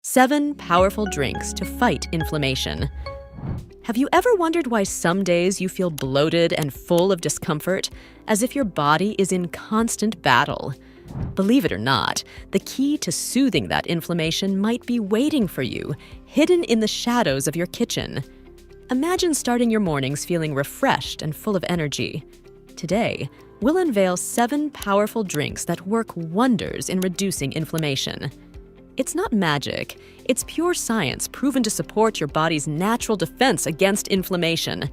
7 powerful drinks to fight inflammation. Have you ever wondered why some days you feel bloated and full of discomfort, as if your body is in constant battle? Believe it or not, the key to soothing that inflammation might be waiting for you, hidden in the shadows of your kitchen. Imagine starting your mornings feeling refreshed and full of energy. Today, we'll unveil 7 powerful drinks that work wonders in reducing inflammation. It's not magic, it's pure science proven to support your body's natural defense against inflammation.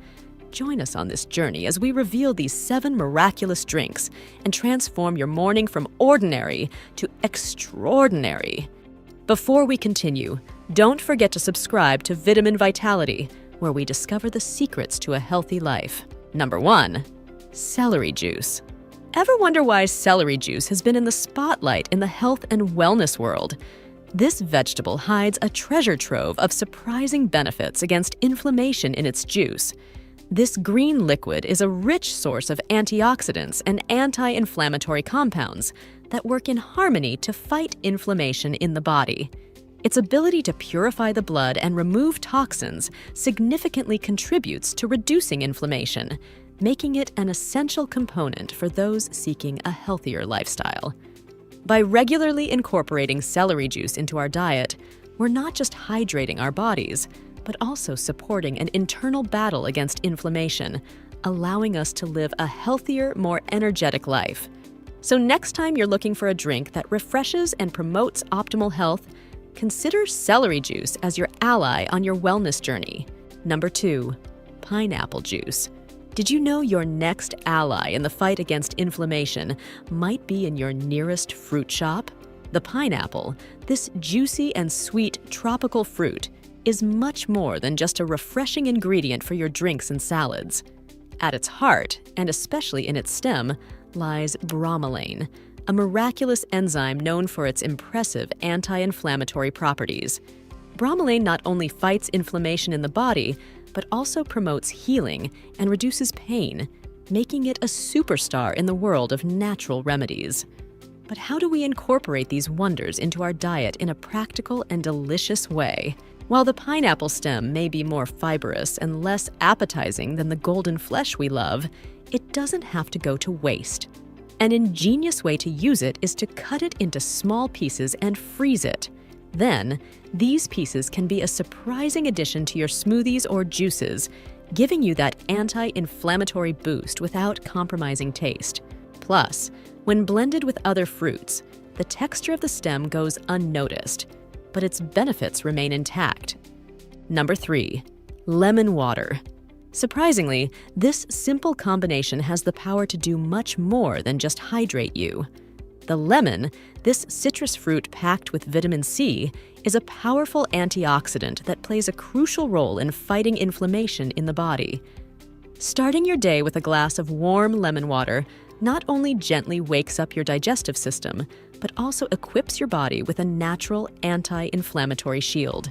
Join us on this journey as we reveal these 7 miraculous drinks and transform your morning from ordinary to extraordinary. Before we continue, don't forget to subscribe to Vitamin Vitality, where we discover the secrets to a healthy life. Number 1. Celery juice. Ever wonder why celery juice has been in the spotlight in the health and wellness world? This vegetable hides a treasure trove of surprising benefits against inflammation in its juice. This green liquid is a rich source of antioxidants and anti-inflammatory compounds that work in harmony to fight inflammation in the body. Its ability to purify the blood and remove toxins significantly contributes to reducing inflammation, making it an essential component for those seeking a healthier lifestyle. By regularly incorporating celery juice into our diet, we're not just hydrating our bodies, but also supporting an internal battle against inflammation, allowing us to live a healthier, more energetic life. So next time you're looking for a drink that refreshes and promotes optimal health, consider celery juice as your ally on your wellness journey. Number 2. Pineapple juice. Did you know your next ally in the fight against inflammation might be in your nearest fruit shop? The pineapple, this juicy and sweet tropical fruit, is much more than just a refreshing ingredient for your drinks and salads. At its heart, and especially in its stem, lies bromelain, a miraculous enzyme known for its impressive anti-inflammatory properties. Bromelain not only fights inflammation in the body, but also promotes healing and reduces pain, making it a superstar in the world of natural remedies. But how do we incorporate these wonders into our diet in a practical and delicious way? While the pineapple stem may be more fibrous and less appetizing than the golden flesh we love, it doesn't have to go to waste. An ingenious way to use it is to cut it into small pieces and freeze it. Then, these pieces can be a surprising addition to your smoothies or juices, giving you that anti-inflammatory boost without compromising taste. Plus, when blended with other fruits, the texture of the stem goes unnoticed, but its benefits remain intact. Number 3. Lemon water. Surprisingly, this simple combination has the power to do much more than just hydrate you. The lemon, this citrus fruit packed with vitamin C, is a powerful antioxidant that plays a crucial role in fighting inflammation in the body. Starting your day with a glass of warm lemon water not only gently wakes up your digestive system, but also equips your body with a natural anti-inflammatory shield.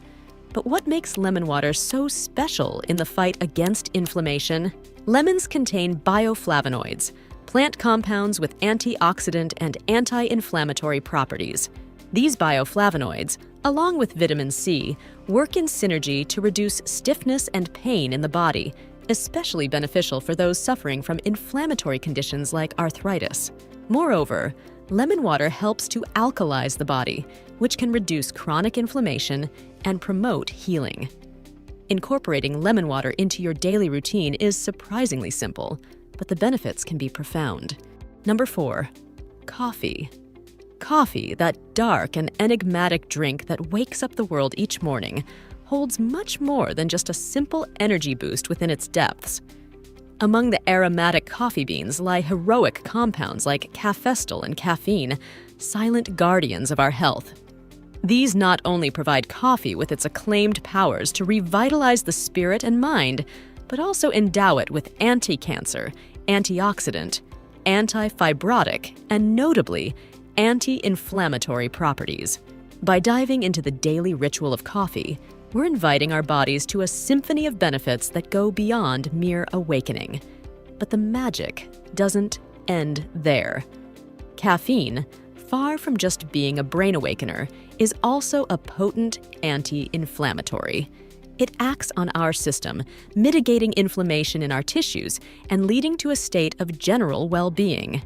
But what makes lemon water so special in the fight against inflammation? Lemons contain bioflavonoids, plant compounds with antioxidant and anti-inflammatory properties. These bioflavonoids, along with vitamin C, work in synergy to reduce stiffness and pain in the body, especially beneficial for those suffering from inflammatory conditions like arthritis. Moreover, lemon water helps to alkalize the body, which can reduce chronic inflammation and promote healing. Incorporating lemon water into your daily routine is surprisingly simple, but the benefits can be profound. Number 4. Coffee. Coffee, that dark and enigmatic drink that wakes up the world each morning, holds much more than just a simple energy boost within its depths. Among the aromatic coffee beans lie heroic compounds like cafestal and caffeine, silent guardians of our health. These not only provide coffee with its acclaimed powers to revitalize the spirit and mind, but also endow it with anti-cancer, antioxidant, anti-fibrotic, and notably, anti-inflammatory properties. By diving into the daily ritual of coffee, we're inviting our bodies to a symphony of benefits that go beyond mere awakening. But the magic doesn't end there. Caffeine, far from just being a brain awakener, is also a potent anti-inflammatory. It acts on our system, mitigating inflammation in our tissues and leading to a state of general well-being.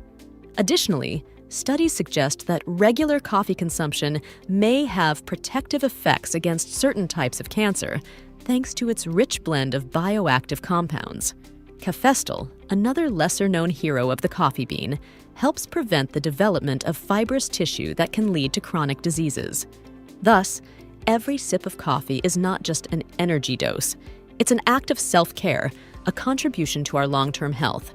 Additionally, studies suggest that regular coffee consumption may have protective effects against certain types of cancer, thanks to its rich blend of bioactive compounds. Cafestol, another lesser-known hero of the coffee bean, helps prevent the development of fibrous tissue that can lead to chronic diseases. Thus, every sip of coffee is not just an energy dose. It's an act of self-care, a contribution to our long-term health.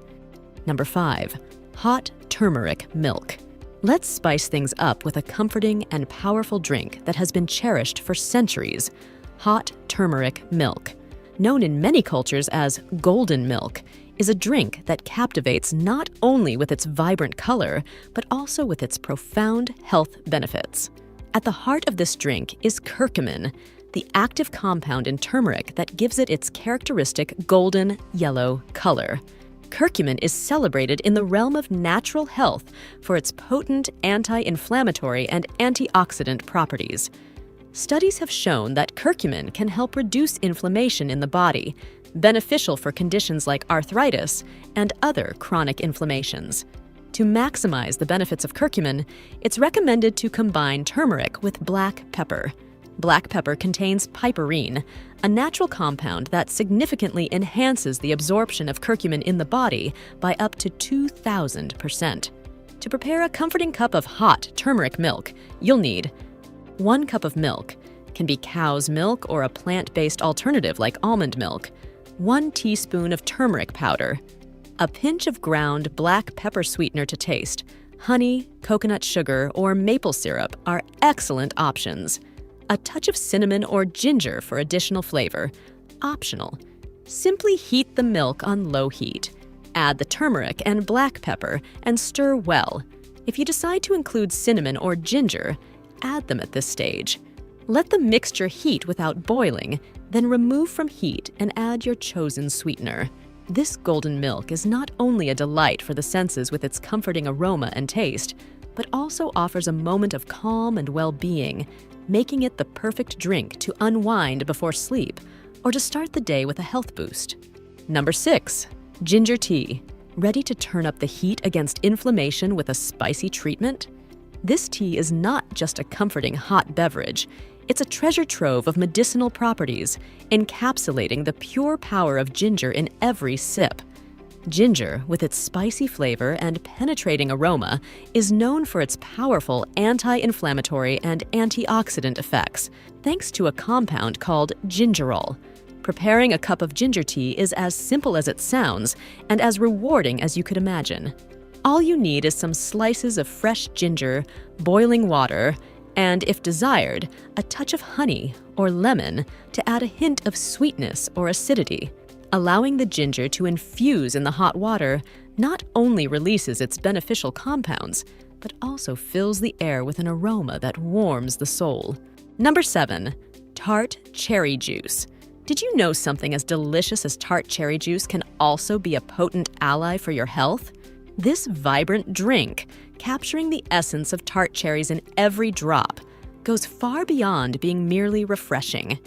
Number 5. Hot turmeric milk. Let's spice things up with a comforting and powerful drink that has been cherished for centuries: hot turmeric milk. Known in many cultures as golden milk, is a drink that captivates not only with its vibrant color, but also with its profound health benefits. At the heart of this drink is curcumin, the active compound in turmeric that gives it its characteristic golden yellow color. Curcumin is celebrated in the realm of natural health for its potent anti-inflammatory and antioxidant properties. Studies have shown that curcumin can help reduce inflammation in the body, beneficial for conditions like arthritis and other chronic inflammations. To maximize the benefits of curcumin, it's recommended to combine turmeric with black pepper. Black pepper contains piperine, a natural compound that significantly enhances the absorption of curcumin in the body by up to 2,000%. To prepare a comforting cup of hot turmeric milk, you'll need 1 cup of milk, can be cow's milk or a plant-based alternative like almond milk, 1 teaspoon of turmeric powder, a pinch of ground black pepper sweetener to taste. Honey, coconut sugar, or maple syrup are excellent options. A touch of cinnamon or ginger for additional flavor, optional. Simply heat the milk on low heat. Add the turmeric and black pepper and stir well. If you decide to include cinnamon or ginger, add them at this stage. Let the mixture heat without boiling, then remove from heat and add your chosen sweetener. This golden milk is not only a delight for the senses with its comforting aroma and taste, but also offers a moment of calm and well-being, making it the perfect drink to unwind before sleep or to start the day with a health boost. Number 6. Ginger tea. Ready to turn up the heat against inflammation with a spicy treatment? This tea is not just a comforting hot beverage. It's a treasure trove of medicinal properties, encapsulating the pure power of ginger in every sip. Ginger, with its spicy flavor and penetrating aroma, is known for its powerful anti-inflammatory and antioxidant effects, thanks to a compound called gingerol. Preparing a cup of ginger tea is as simple as it sounds and as rewarding as you could imagine. All you need is some slices of fresh ginger, boiling water, and, if desired, a touch of honey or lemon to add a hint of sweetness or acidity. Allowing the ginger to infuse in the hot water not only releases its beneficial compounds, but also fills the air with an aroma that warms the soul. Number 7. Tart cherry juice. Did you know something as delicious as tart cherry juice can also be a potent ally for your health? This vibrant drink, capturing the essence of tart cherries in every drop, goes far beyond being merely refreshing.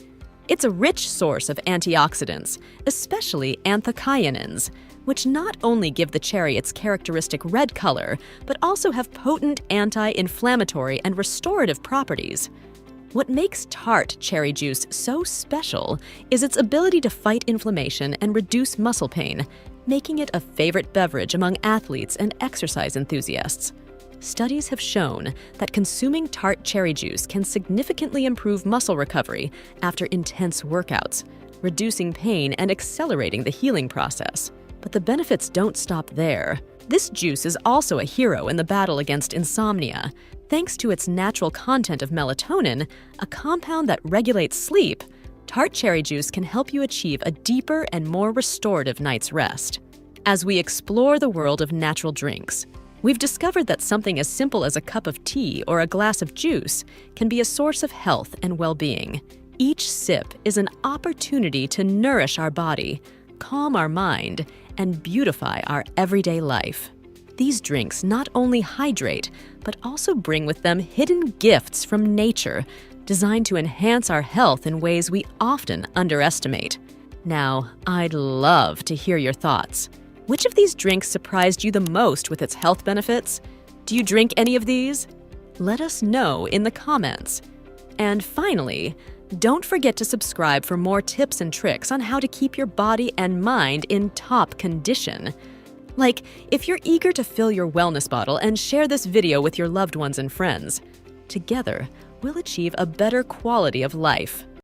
It's a rich source of antioxidants, especially anthocyanins, which not only give the cherry its characteristic red color, but also have potent anti-inflammatory and restorative properties. What makes tart cherry juice so special is its ability to fight inflammation and reduce muscle pain, making it a favorite beverage among athletes and exercise enthusiasts. Studies have shown that consuming tart cherry juice can significantly improve muscle recovery after intense workouts, reducing pain and accelerating the healing process. But the benefits don't stop there. This juice is also a hero in the battle against insomnia. Thanks to its natural content of melatonin, a compound that regulates sleep, tart cherry juice can help you achieve a deeper and more restorative night's rest. As we explore the world of natural drinks, we've discovered that something as simple as a cup of tea or a glass of juice can be a source of health and well-being. Each sip is an opportunity to nourish our body, calm our mind, and beautify our everyday life. These drinks not only hydrate, but also bring with them hidden gifts from nature, designed to enhance our health in ways we often underestimate. Now, I'd love to hear your thoughts. Which of these drinks surprised you the most with its health benefits? Do you drink any of these? Let us know in the comments. And finally, don't forget to subscribe for more tips and tricks on how to keep your body and mind in top condition. Like, if you're eager to fill your wellness bottle and share this video with your loved ones and friends. Together, we'll achieve a better quality of life.